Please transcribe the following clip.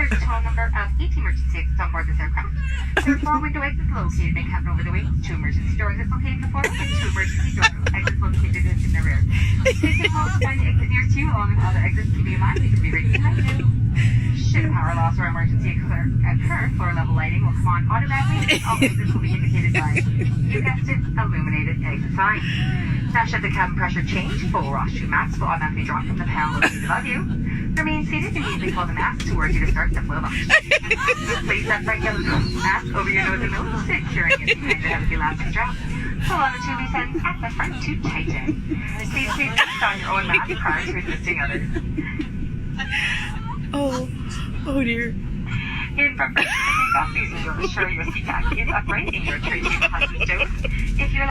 There's a total number of 18 emergency exits on board this aircraft. There are 4 window exits located in cabin over the wing, 2 emergency door exits located in the forward, and 2 emergency door exits located in the rear. Please take hold to find the exit nearest you, along with other exits. Keeping in mind, these will be ready behind you. Should a power loss or emergency occur, floor level lighting will come on automatically. All exits will be indicated by, you guessed it, illuminated exit sign. Now, should the cabin pressure change, full rostrum masks will automatically drop from the panel located above you. Remain seated and immediately pull the mask to urge you to start the flow box. Place that bright yellow mask over your nose and mouth, securing it behind the heavy elastic strap. Pull on the 2 loose ends at the front to tighten. Please insist on your own mask prior to assisting others. Oh dear. In preparation for takeoff, please ensure your seat back is upright and your tray table has been stowed. If you're